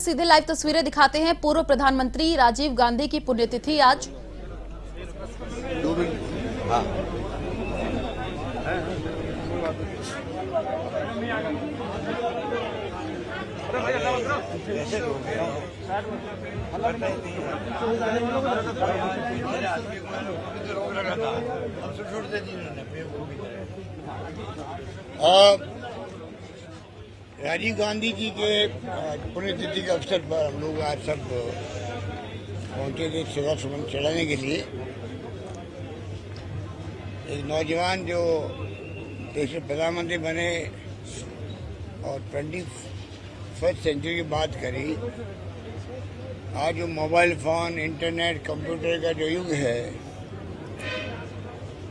सीधे लाइव तस्वीरें दिखाते हैं। पूर्व प्रधानमंत्री राजीव गांधी की पुण्यतिथि आज। राजीव गांधी जी के पुण्यतिथि के अवसर पर हम लोग आज सब पहुंचे थे श्रद्धा सुमन चढ़ाने के लिए। एक नौजवान जो देश के प्रधानमंत्री बने और 21वीं सेंचुरी की बात करी, आज जो मोबाइल फोन, इंटरनेट, कंप्यूटर का जो युग है,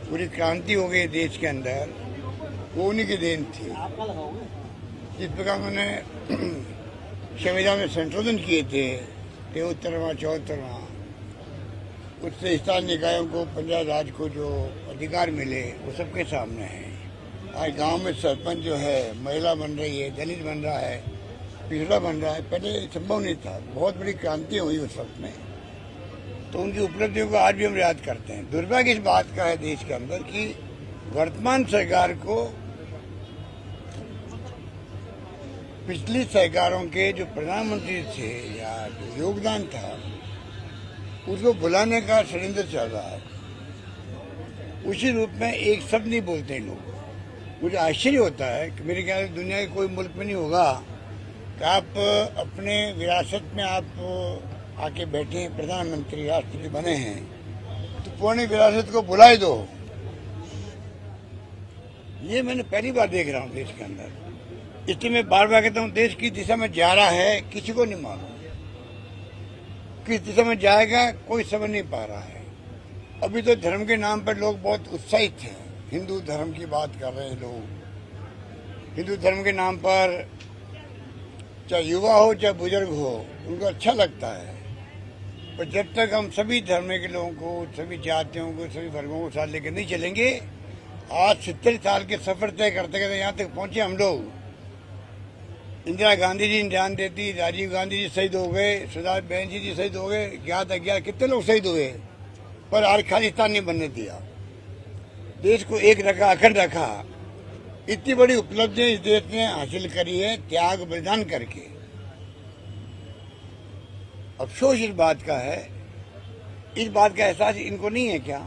पूरी क्रांति हो गई देश के अंदर, वो उन्हीं की देन थी। जिस प्रकार उन्होंने संविधान में संशोधन किए थे 73वां 74वां, उससे स्थानीय निकायों को, पंचायत राज को जो अधिकार मिले वो सबके सामने है। आज गांव में सरपंच जो है महिला बन रही है, दलित बन रहा है, पिछड़ा बन रहा है। पहले संभव नहीं था। बहुत बड़ी क्रांति हुई उस वक्त में, तो उनकी उपलब्धियों को आज भी हम याद करते हैं। दुर्भाग्य इस बात का है देश के अंदर कि वर्तमान सरकार को पिछली सरकारों के जो प्रधानमंत्री थे या जो योगदान था उसको भुलाने का षड्यंत्र चल रहा है। उसी रूप में एक शब्द नहीं बोलते हैं लोग। मुझे आश्चर्य होता है कि मेरे ख्याल से दुनिया के कोई मुल्क में नहीं होगा कि आप अपने विरासत में आप आके बैठे हैं, प्रधानमंत्री राष्ट्रपति बने हैं, तो पुरानी विरासत को भुला दो। ये मैंने पहली बार देख रहा हूँ देश के अंदर। इसलिए मैं बार बार कहता हूँ, देश किस दिशा में जा रहा है किसी को नहीं मालूम। किस दिशा में जाएगा कोई समझ नहीं पा रहा है। अभी तो धर्म के नाम पर लोग बहुत उत्साहित हैं। हिंदू धर्म की बात कर रहे हैं लोग। हिंदू धर्म के नाम पर चाहे युवा हो चाहे बुजुर्ग हो, उनको अच्छा लगता है। पर जब तक हम सभी धर्म के लोगों को, सभी जातियों को, सभी वर्गों को साथ लेकर नहीं चलेंगे, आज 70 साल के सफर तय करते करते यहाँ तक पहुंचे हम लोग। इंदिरा गांधी जी ने जान देती, राजीव गांधी जी शहीद हो गए, सरदार बहन जी शहीद हो गए, 11 कितने लोग शहीद हुए, पर आज खालिस्तान नहीं बनने दिया। देश को एक रखा, अखंड रखा। इतनी बड़ी उपलब्धियां इस देश ने हासिल करी है त्याग बलिदान करके। अफसोस इस बात का है, इस बात का एहसास इनको नहीं है क्या?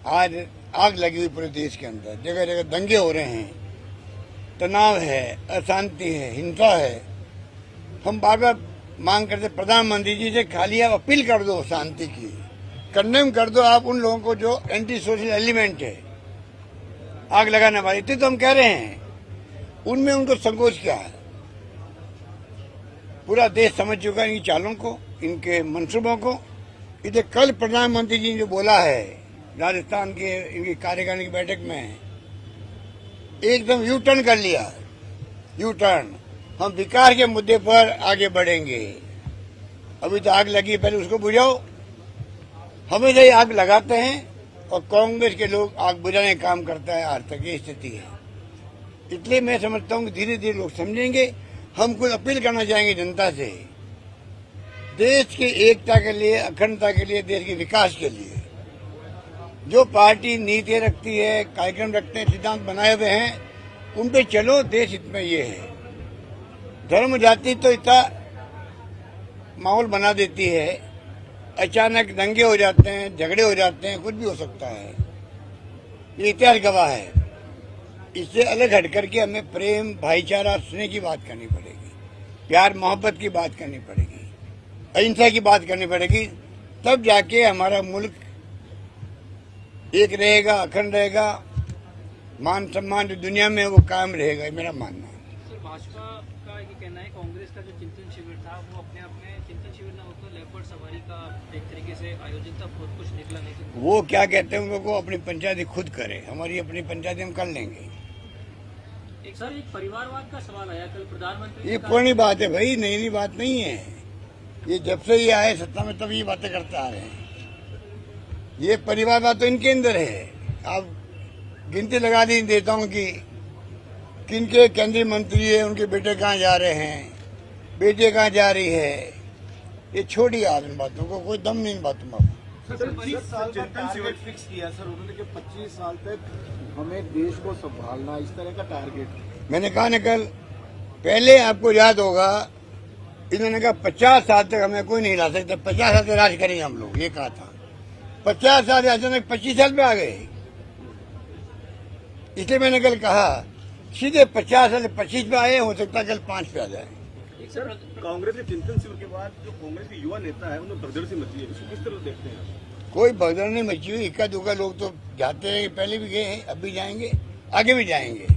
आज आग लगी हुई पूरे देश के अंदर, जगह जगह दंगे हो रहे हैं, तनाव है, अशांति है, हिंसा है। हम बार बार मांग करते प्रधानमंत्री जी से, खाली आप अपील कर दो शांति की, कंडेम कर दो आप उन लोगों को जो एंटी सोशल एलिमेंट है, आग लगाने वाले। इतने तो हम कह रहे हैं, उनमें उनको संकोच क्या है? पूरा देश समझ चुका है इनकी चालों को, इनके मंसूबों को। इधर कल प्रधानमंत्री जी ने जो बोला है राजस्थान के इनकी कार्यकारिणी की बैठक में, एकदम यू टर्न कर लिया। यू टर्न, हम विकास के मुद्दे पर आगे बढ़ेंगे। अभी तो आग लगी, पहले उसको बुझाओ। हमेशा ही आग लगाते हैं और कांग्रेस के लोग आग बुझाने का काम करता है। आज तक ये स्थिति है। इसलिए मैं समझता हूँ कि धीरे धीरे लोग समझेंगे। हम कुछ अपील करना चाहेंगे जनता से, देश की एकता के लिए, अखंडता के लिए, देश के विकास के लिए जो पार्टी नीतियां रखती है, कार्यक्रम रखते हैं, सिद्धांत बनाए हुए हैं, उन पे चलो। देश हित में ये है। धर्म जाति तो इतना माहौल बना देती है, अचानक दंगे हो जाते हैं, झगड़े हो जाते हैं, कुछ भी हो सकता है। ये इतिहास गवाह है। इससे अलग हट करके हमें प्रेम, भाईचारा, स्नेह की बात करनी पड़ेगी, प्यार मोहब्बत की बात करनी पड़ेगी, अहिंसा की बात करनी पड़ेगी। तब जाके हमारा मुल्क एक रहेगा, अखंड रहेगा। मान सम्मान जो दुनिया में वो कायम रहेगा, ये मेरा मानना है। सर, भाजपा का ये कहना है कांग्रेस का जो चिंतन शिविर था वो अपने आप में चिंतन शिविर ना होकर लेपर्ड सवारी का एक तरीके से आयोजित था, बहुत कुछ निकला नहीं। वो क्या कहते हैं, उनको अपनी पंचायती खुद करे, हमारी अपनी पंचायती हम कर लेंगे। सर, एक परिवारवाद का सवाल आया कल प्रधानमंत्री। ये पुरानी बात है भाई, नई बात नहीं है। ये जब से ये आए सत्ता में तब ये बातें करते आ रहे हैं। ये परिवारवाद तो इनके अंदर है। आप गिनती लगा दी नेताओं की, किनके केंद्रीय मंत्री है, उनके बेटे कहाँ जा रहे हैं, बेटे कहाँ जा रही है, ये छोड़ी आज इन बातों को, कोई दम नहीं इन बातों में। सर 25 साल का टारगेट फिक्स किया सर उन्होंने कि 25 साल तक हमें देश को संभालना, इस तरह का टारगेट। मैंने कहा न कल, पहले आपको याद होगा इन्होंने कहा 50 साल तक हमें कोई नहीं ला सकता, 50 साल तक राज करेंगे हम लोग, ये कहा था। 50 साल से अचानक 25 साल पे आ गए। इसलिए मैंने कल कहा सीधे 50 साल से 25 पे आए, हो सकता है कल 5 पे आ जाए। सर कांग्रेस के चिंतन शिविर के बाद जो कांग्रेस के युवा नेता है उन्हें भगदड़ से मची है, इसको किस तरह देखते हैं? कोई भगदड़ नहीं मची हुई, इक्का दुक्का लोग तो जाते हैं, पहले भी गए हैं, अब भी जाएंगे, आगे भी जाएंगे।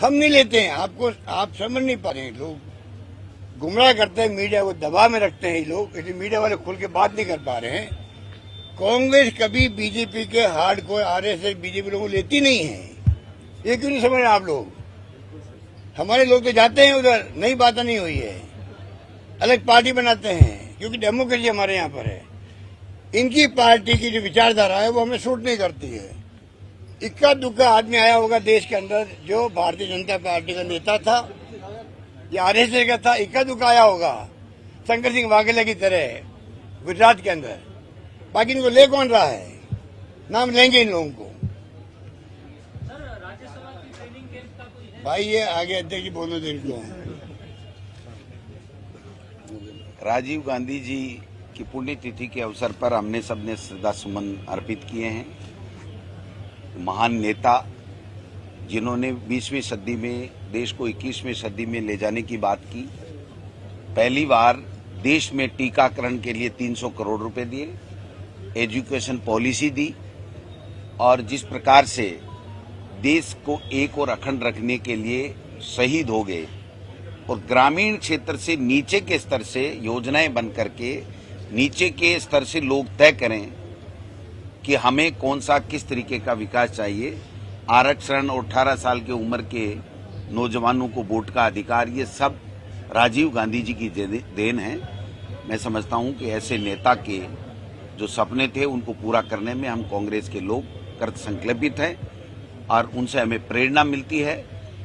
हम नहीं लेते हैं, आपको आप समझ नहीं पा रहे हैं। लोग गुमराह करते हैं, मीडिया को दबाव में रखते हैं लोग, इसलिए मीडिया वाले खुल के बात नहीं कर पा रहे हैं। कांग्रेस कभी बीजेपी के हार्ड को आरएसएस बीजेपी लोगों को लेती नहीं है, ये क्यों नहीं समझ रहे आप लोग? हमारे लोग तो जाते हैं उधर, नई बात नहीं हुई है, अलग पार्टी बनाते हैं, क्योंकि डेमोक्रेसी हमारे यहाँ पर है। इनकी पार्टी की जो विचारधारा है वो हमें सूट नहीं करती है। इक्का दुक्का आदमी आया होगा देश के अंदर जो भारतीय जनता पार्टी का नेता था या आरएसएस का था, इक्का दुक्का आया होगा शंकर सिंह वाघेला की तरह गुजरात के अंदर। बाकी इनको ले कौन रहा है? नाम लेंगे इन लोगों को। भाई ये आगे अध्यक्ष जी बोलो देर को। राजीव गांधी जी की पुण्यतिथि के अवसर पर हमने सबने श्रद्धा सुमन अर्पित किए हैं। महान नेता जिन्होंने 20वीं सदी में देश को 21वीं सदी में ले जाने की बात की। पहली बार देश में टीकाकरण के लिए 300 करोड़ रुपए दिए, एजुकेशन पॉलिसी दी, और जिस प्रकार से देश को एक और अखंड रखने के लिए शहीद हो गए, और ग्रामीण क्षेत्र से नीचे के स्तर से योजनाएं बन करके नीचे के स्तर से लोग तय करें कि हमें कौन सा किस तरीके का विकास चाहिए। आरक्षण और 18 साल की उम्र के नौजवानों को वोट का अधिकार, ये सब राजीव गांधी जी की देन है। मैं समझता हूं कि ऐसे नेता के जो सपने थे उनको पूरा करने में हम कांग्रेस के लोग कृत संकल्पित हैं और उनसे हमें प्रेरणा मिलती है।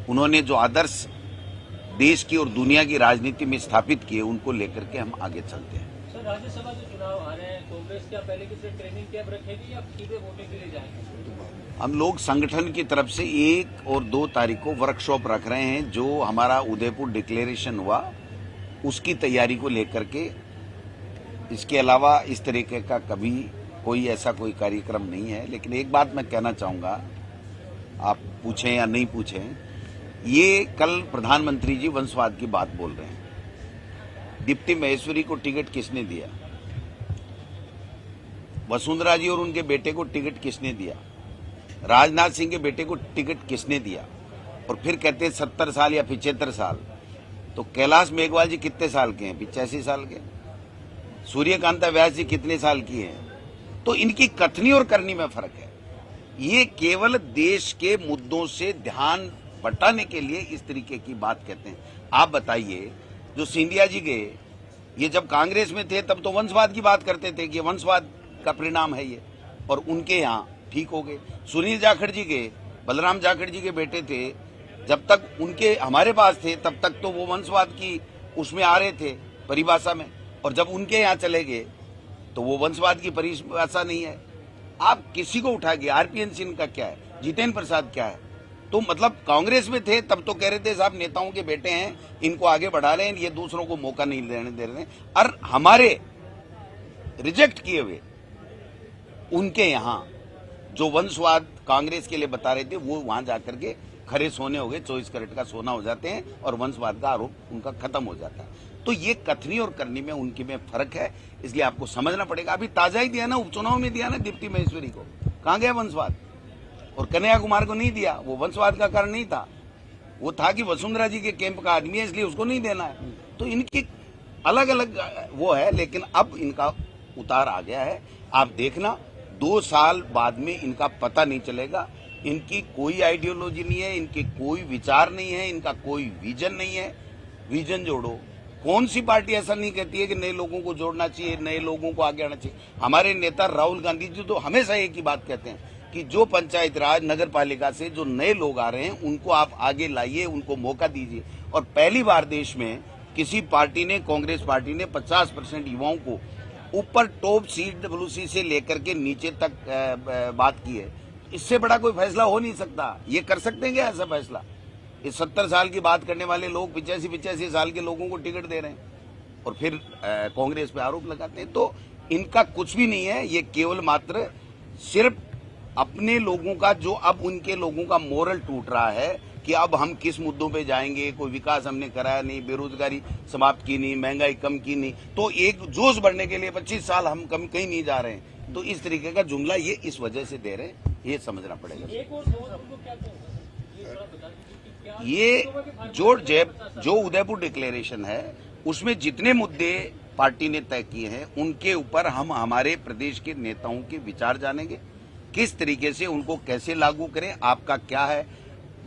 उन्होंने जो आदर्श देश की और दुनिया की राजनीति में स्थापित किए उनको लेकर के हम आगे चलते हैं। सर राज्यसभा के चुनाव आ रहे हैं, कांग्रेस क्या पहले किसी ट्रेनिंग कैंप रखेगी या सीधे वोटिंग के लिए जाएंगे? हम लोग संगठन की तरफ से 1 और 2 तारीख को वर्कशॉप रख रहे हैं। जो हमारा उदयपुर डिक्लेरेशन हुआ उसकी तैयारी को लेकर के। इसके अलावा इस तरीके का कभी कोई ऐसा कोई कार्यक्रम नहीं है। लेकिन एक बात मैं कहना चाहूंगा, आप पूछें या नहीं पूछें, ये कल प्रधानमंत्री जी वंशवाद की बात बोल रहे हैं। दीप्ति महेश्वरी को टिकट किसने दिया? वसुंधरा जी और उनके बेटे को टिकट किसने दिया? राजनाथ सिंह के बेटे को टिकट किसने दिया? और फिर कहते हैं 70 साल या 75 साल। तो कैलाश मेघवाल जी कितने साल के हैं? 85 साल के। सूर्यकांता व्यास जी कितने साल की हैं? तो इनकी कथनी और करनी में फर्क है। ये केवल देश के मुद्दों से ध्यान बटाने के लिए इस तरीके की बात कहते हैं। आप बताइए, जो सिंधिया जी गए, ये जब कांग्रेस में थे तब तो वंशवाद की बात करते थे कि वंशवाद का परिणाम है ये, और उनके यहाँ ठीक हो गए। सुनील जाखड़ जी गए, बलराम जाखड़ जी के बेटे थे, जब तक उनके हमारे पास थे तब तक तो वो वंशवाद की उसमें आ रहे थे परिभाषा में, और जब उनके यहाँ चले गए तो वो वंशवाद की परिभाषा नहीं है। आप किसी को उठा के, आरपीएन सिंह का क्या है, जितेंद्र प्रसाद क्या है? तो मतलब कांग्रेस में थे तब तो कह रहे थे साहब नेताओं के बेटे हैं, इनको आगे बढ़ा रहे हैं, ये दूसरों को मौका नहीं देने दे रहे हैं। और हमारे रिजेक्ट किए हुए उनके यहाँ जो वंशवाद कांग्रेस के लिए बता रहे थे वो वहां जाकर के खरे सोने हो गए, 24 कैरेट का सोना हो जाते हैं, और वंशवाद का आरोप उनका खत्म हो जाता है। तो ये कथनी और करनी में उनकी में फर्क है, इसलिए आपको समझना पड़ेगा। अभी ताजा ही दिया ना, उपचुनाव में दिया ना दीप्ति महेश्वरी को, कहां गया वंशवाद? और कन्हैया कुमार को नहीं दिया, वो वंशवाद का कारण नहीं था, वो था कि वसुंधरा जी के कैंप का आदमी है इसलिए उसको नहीं देना है। तो इनकी अलग अलग वो है, लेकिन अब इनका उतार आ गया है। आप देखना 2 साल बाद में इनका पता नहीं चलेगा। इनकी कोई आइडियोलॉजी नहीं है, इनके कोई विचार नहीं है, इनका कोई विजन नहीं है। विजन जोड़ो, कौन सी पार्टी ऐसा नहीं कहती है कि नए लोगों को जोड़ना चाहिए, नए लोगों को आगे आना चाहिए? हमारे नेता राहुल गांधी जी तो हमेशा एक ही बात कहते हैं कि जो पंचायत राज नगर पालिका से जो नए लोग आ रहे हैं उनको आप आगे लाइए, उनको मौका दीजिए। और पहली बार देश में किसी पार्टी ने, कांग्रेस पार्टी ने 50% युवाओं को ऊपर टॉप CWC से लेकर के नीचे तक बात की है। इससे बड़ा कोई फैसला हो नहीं सकता। ये कर सकते हैं क्या ऐसा फैसला? इस 70 साल की बात करने वाले लोग 85 साल के लोगों को टिकट दे रहे हैं और फिर कांग्रेस पे आरोप लगाते हैं। तो इनका कुछ भी नहीं है, ये केवल मात्र सिर्फ अपने लोगों का, जो अब उनके लोगों का मोरल टूट रहा है कि अब हम किस मुद्दों पे जाएंगे, कोई विकास हमने कराया नहीं, बेरोजगारी समाप्त की नहीं, महंगाई कम की नहीं, तो एक जोश बढ़ने के लिए 25 साल हम कम कहीं नहीं जा रहे हैं। तो इस तरीके का जुमला ये इस वजह से दे रहे हैं, ये समझना पड़ेगा। ये जो उदयपुर डिक्लेरेशन है उसमें जितने मुद्दे पार्टी ने तय किए हैं उनके ऊपर हम हमारे प्रदेश के नेताओं के विचार जानेंगे, किस तरीके से उनको कैसे लागू करें, आपका क्या है।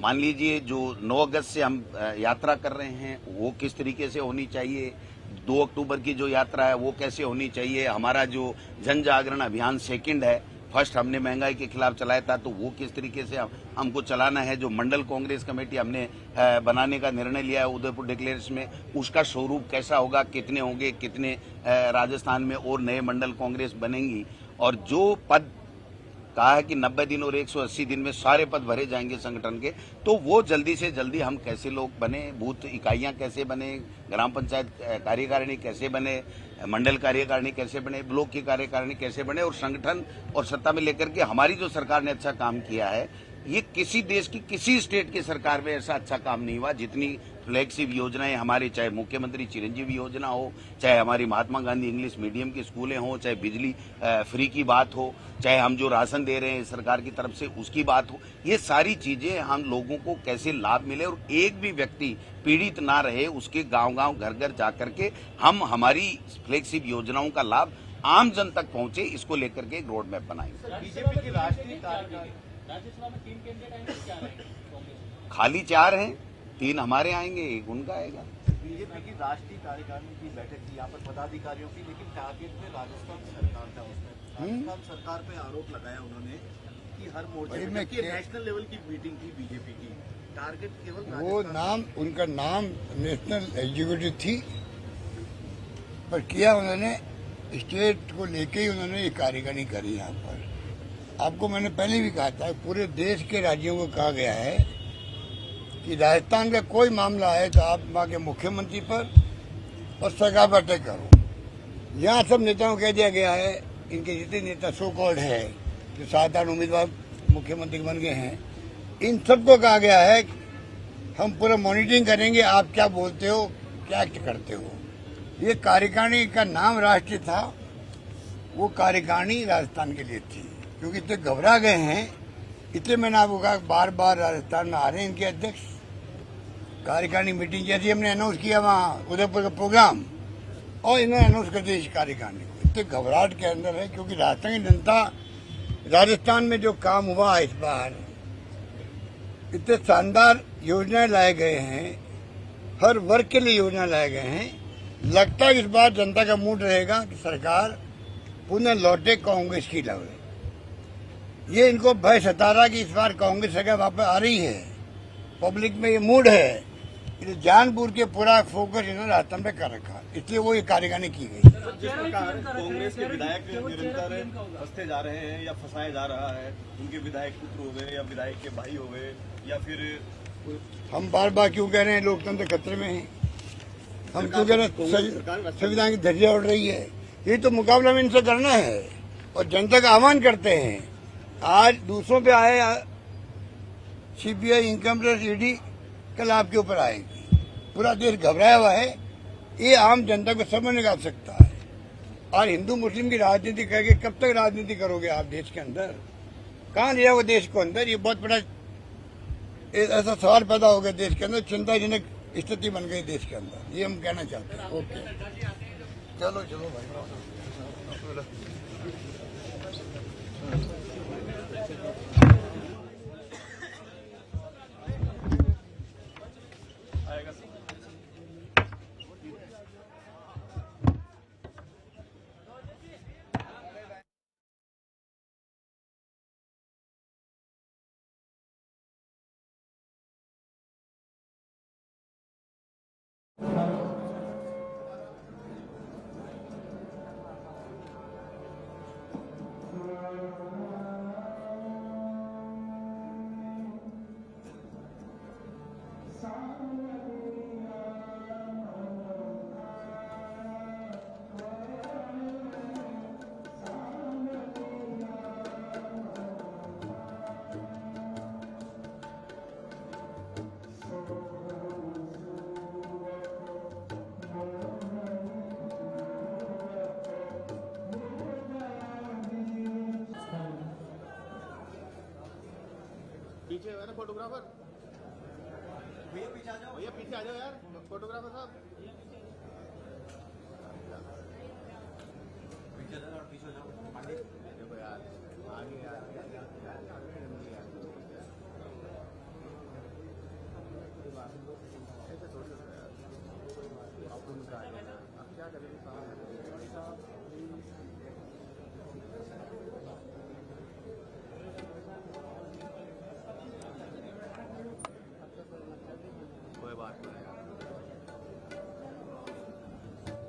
मान लीजिए जो 9 अगस्त से हम यात्रा कर रहे हैं वो किस तरीके से होनी चाहिए, 2 अक्टूबर की जो यात्रा है वो कैसे होनी चाहिए, हमारा जो जन जागरण अभियान सेकंड है, फर्स्ट हमने महंगाई के खिलाफ चलाया था तो वो किस तरीके से हमको चलाना है, जो मंडल कांग्रेस कमेटी हमने बनाने का निर्णय लिया है उदयपुर डिक्लेरेशन में, उसका स्वरूप कैसा होगा, कितने होंगे, कितने राजस्थान में और नए मंडल कांग्रेस बनेंगी, और जो पद कहा है कि 90 दिन और 180 दिन में सारे पद भरे जाएंगे संगठन के, तो वो जल्दी से जल्दी हम कैसे लोग बने, बूथ इकाइयां कैसे बने, ग्राम पंचायत कार्यकारिणी कैसे बने, मंडल कार्यकारिणी कैसे बने, ब्लॉक की कार्यकारिणी कैसे बने, और संगठन और सत्ता में लेकर के हमारी जो सरकार ने अच्छा काम किया है, ये किसी देश की किसी स्टेट की सरकार में ऐसा अच्छा काम नहीं हुआ जितनी फ्लैगशिप योजनाएं हमारी, चाहे मुख्यमंत्री चिरंजीवी योजना हो, चाहे हमारी महात्मा गांधी इंग्लिश मीडियम की स्कूलें हो, चाहे बिजली फ्री की बात हो, चाहे हम जो राशन दे रहे हैं सरकार की तरफ से उसकी बात हो, ये सारी चीजें हम लोगों को कैसे लाभ मिले और एक भी व्यक्ति पीड़ित ना रहे, उसके गांव-गांव घर-घर जाकर के हम हमारी फ्लैगशिप योजनाओं का लाभ आम जन तक पहुंचे, इसको लेकर के एक रोड मैप बनाएंगे। बीजेपी की राष्ट्रीय राज्यसभा में 3 कैंडिडेट आएंगे, क्या आएंगे कांग्रेस? खाली 4 हैं, 3 हमारे आएंगे, 1 उनका आएगा। बीजेपी की राष्ट्रीय कार्यकारिणी की बैठक थी यहाँ पर पदाधिकारियों की, लेकिन टारगेट में राजस्थान सरकार था। उसमें राजस्थान सरकार पे आरोप लगाया उन्होंने कि हर मोर्चे में नेशनल लेवल की मीटिंग थी बीजेपी की, टारगेट केवल वो नाम, उनका नाम नेशनल एग्जीक्यूटिव थी, पर किया उन्होंने स्टेट को लेके ही उन्होंने ये कार्यकारिणी करी। यहाँ पर आपको मैंने पहले भी कहा था, पूरे देश के राज्यों को कहा गया है कि राजस्थान का कोई मामला है तो आप वहाँ के मुख्यमंत्री पर और सरकार पर अटैक करो। यहाँ सब नेताओं को कह दिया गया है, इनके जितने नेता सो कॉल्ड है जो 7-8 उम्मीदवार मुख्यमंत्री बन गए हैं, इन सबको कहा गया है हम पूरा मॉनिटरिंग करेंगे, आप क्या बोलते हो, क्या करते हो। ये कार्यकारिणी का नाम राष्ट्रीय था, वो कार्यकारिणी राजस्थान के लिए थी, क्योंकि इतने घबरा गए हैं। इसलिए मैंने आपको कहा बार बार राजस्थान में आ रहे हैं इनके अध्यक्ष, कार्यकारिणी मीटिंग जैसे हमने अनाउंस किया वहाँ उदयपुर का प्रोग्राम, और इन्होंने अनाउंस कर दिया इस कार्यकारिणी को। इतने घबराहट के अंदर है, क्योंकि राजस्थान की जनता, राजस्थान में जो काम हुआ इस बार, इतने शानदार योजनाएं लाए गए हैं, हर वर्ग के लिए योजना लाए गए हैं। लगता है इस बार जनता का मूड रहेगा कि सरकार पुनः लौटे कांग्रेस की लवे। ये इनको भय सता रहा कि इस बार कांग्रेस सरकार वापस आ रही है, पब्लिक में ये मूड है, इसलिए जानबूझ के पूरा फोकस इन्होंने राजस्थान पे कर रखा, इसलिए वो ये कार्यकारिणी की गई। जिस प्रकार कांग्रेस के विधायक निरंतर फंसते जा रहे हैं या फंसाया जा रहा है, उनके विधायक पुत्र हो गए या विधायक के भाई हो गए, या फिर हम बार बार क्यों कह रहे हैं लोकतंत्र खतरे में है, हम क्यों कह रहे हैं संविधान की धज्जियां उड़ रही है। ये तो मुकाबला में इनसे करना है और जनता का आह्वान करते हैं। आज दूसरों पे आए सीबीआई, इनकम टैक्स, ईडी, कल आपके ऊपर आएगी। पूरा देश घबराया हुआ है, ये आम जनता को समझ नहीं आ सकता है। और हिंदू मुस्लिम की राजनीति करके कब तक राजनीति करोगे आप देश के अंदर, कहाँ ले जाओगे देश को अंदर। ये बहुत बड़ा ऐसा सवाल पैदा हो गया देश के अंदर, चिंताजनक स्थिति बन गई देश के अंदर, ये हम कहना चाहते हैं। ओके, चलो चलो भाई। फोटोग्राफर भैया पीछे आ जाओ भैया पीछे आ जाओ यार फोटोग्राफर साहब